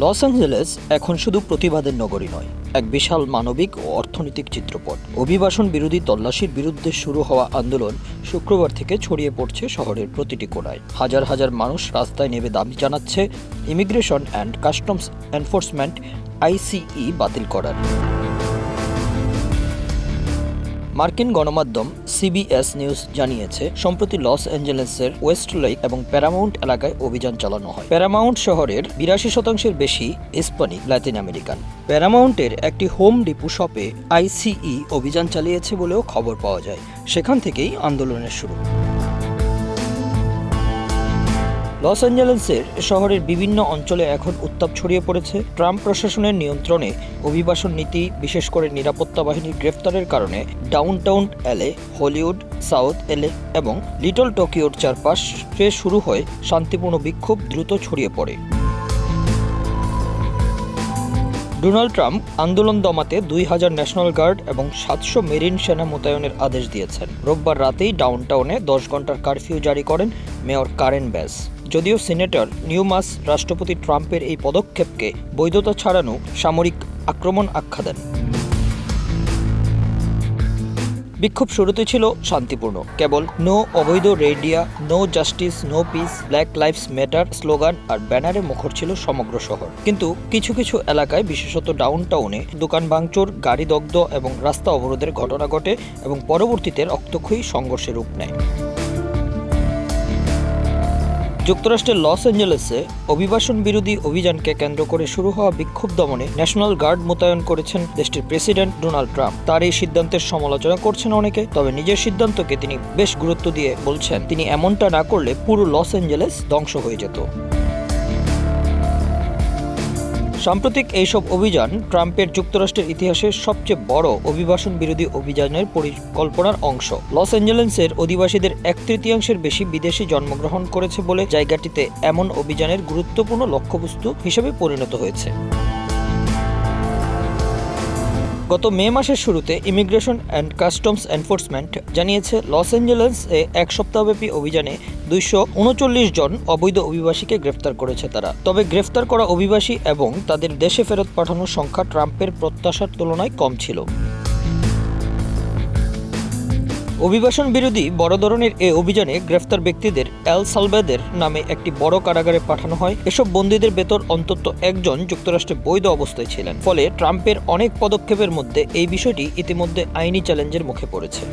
Los Angeles এখন শুধু প্রতিবাদের নগরী নয়, এক বিশাল মানবিক ও অর্থনৈতিক চিত্রপট। অভিবাসন বিরোধী তল্লাশির বিরুদ্ধে শুরু হওয়া আন্দোলন শুক্রবার থেকে ছড়িয়ে পড়ছে শহরের প্রতিটি কোণায়। হাজার হাজার মানুষ রাস্তায় নেমে দাবি জানাচ্ছে immigration and customs enforcement ICE বাতিল করার। মার্কিন গণমাধ্যম CBS নিউজ জানিয়েছে, সম্প্রতি লস অ্যাঞ্জেলেসের ওয়েস্ট লেক এবং প্যারামাউন্ট এলাকায় অভিযান চালানো হয়। প্যারামাউন্ট শহরের 82% বেশি হিস্পানিক লাতিন আমেরিকান। প্যারামাউন্টের একটি হোম ডিপো শপে ICE অভিযান চালিয়েছে বলেও খবর পাওয়া যায়। সেখান থেকেই আন্দোলনের শুরু। লস অ্যাঞ্জেলেসের শহরের বিভিন্ন অঞ্চলে এখন উত্তাপ ছড়িয়ে পড়েছে। ট্রাম্প প্রশাসনের নিয়ন্ত্রণে অভিবাসন নীতি, বিশেষ করে নিরাপত্তা বাহিনীর গ্রেফতারের কারণে downtown LA, Hollywood, south LA এবং লিটল টোকিওর চারপাশে শুরু হয়ে শান্তিপূর্ণ বিক্ষোভ দ্রুত ছড়িয়ে পড়ে। ডোনাল্ড ট্রাম্প আন্দোলন দমাতে 2000 ন্যাশনাল গার্ড এবং 700 মেরিন সেনা মোতায়েনের আদেশ দিয়েছেন। রোববার রাতেই ডাউনটাউনে 10 ঘন্টার কারফিউ জারি করেন মেয়র কারেন ব্যাস। যদিও সিনেটর নিউমাস রাষ্ট্রপতি ট্রাম্পের এই পদক্ষেপকে বৈধতা ছাড়ানো সামরিক আক্রমণ আখ্যা দেন। বিক্ষোভ শুরুতে ছিল শান্তিপূর্ণ, কেবল নো অবৈধ রেডিয়া, no justice, no peace, black lives matter slogan আর ব্যানারে মুখর ছিল সমগ্র শহর। কিন্তু কিছু কিছু এলাকায়, বিশেষত ডাউনটাউনে, দোকান ভাঙচুর, গাড়ি দগ্ধ এবং রাস্তা অবরোধের ঘটনা ঘটে এবং পরবর্তীতে রক্তক্ষয়ী সংঘর্ষে রূপ নেয়। যুক্তরাষ্ট্রের লস অ্যাঞ্জেলেসে অভিবাসন বিরোধী অভিযানকে কেন্দ্র করে শুরু হওয়া বিক্ষোভ দমনে ন্যাশনাল গার্ড মোতায়েন করেছেন দেশটির প্রেসিডেন্ট ডোনাল্ড ট্রাম্প। তার এই সিদ্ধান্তের সমালোচনা করছেন অনেকে, তবে নিজের সিদ্ধান্তকে তিনি বেশ গুরুত্ব দিয়ে বলছেন, তিনি এমনটা না করলে পুরো লস অ্যাঞ্জেলেস ধ্বংস হয়ে যেত। সাম্প্রতিক এইসব অভিযান ট্রাম্পের যুক্তরাষ্ট্রের ইতিহাসের সবচেয়ে বড় অভিবাসন বিরোধী অভিযানের পরিকল্পনার অংশ। লস অ্যাঞ্জেলেসের অধিবাসীদের 1/3 বেশি বিদেশি জন্মগ্রহণ করেছে বলে জায়গাটিতে এমন অভিযানের গুরুত্বপূর্ণ লক্ষ্যবস্তু হিসেবে পরিণত হয়েছে। গত মে মাসের শুরুতে ইমিগ্রেশন অ্যান্ড কাস্টমস এনফোর্সমেন্ট জানিয়েছে, লস অ্যাঞ্জেলেসে এক সপ্তাহব্যাপী অভিযানে 239 জন অবৈধ অভিবাসীকে গ্রেফতার করেছে তারা। তবে গ্রেফতার করা অভিবাসী এবং তাদের দেশে ফেরত পাঠানোর সংখ্যা ট্রাম্পের প্রত্যাশার তুলনায় কম ছিল। অভিবাসন বিরোধী বড় ধরনের এ অভিযানে গ্রেফতার ব্যক্তিদের এল সালভাদোর নামে একটি বড় কারাগারে পাঠানো হয়। এসব বন্দীদের ভেতর অন্তত একজন যুক্তরাষ্ট্রে বৈধ অবস্থায় ছিলেন। ফলে ট্রাম্পের অনেক পদক্ষেপের মধ্যে এই বিষয়টি ইতিমধ্যে আইনি চ্যালেঞ্জের মুখে পড়েছে।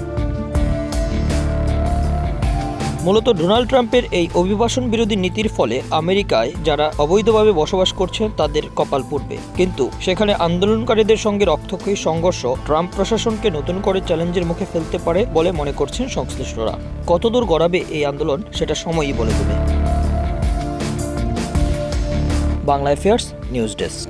মূলত ডোনাল্ড ট্রাম্পের এই অভিবাসন বিরোধী নীতির ফলে আমেরিকায় যারা অবৈধভাবে বসবাস করছেন তাদের কপাল পুড়বে। কিন্তু সেখানে আন্দোলনকারীদের সঙ্গে রক্তক্ষয়ী সংঘর্ষ ট্রাম্প প্রশাসনকে নতুন করে চ্যালেঞ্জের মুখে ফেলতে পারে বলে মনে করছেন সংশ্লিষ্টরা। কতদূর গড়াবে এই আন্দোলন সেটা সময়ই বলে দেবে। Bangla affairs news desk.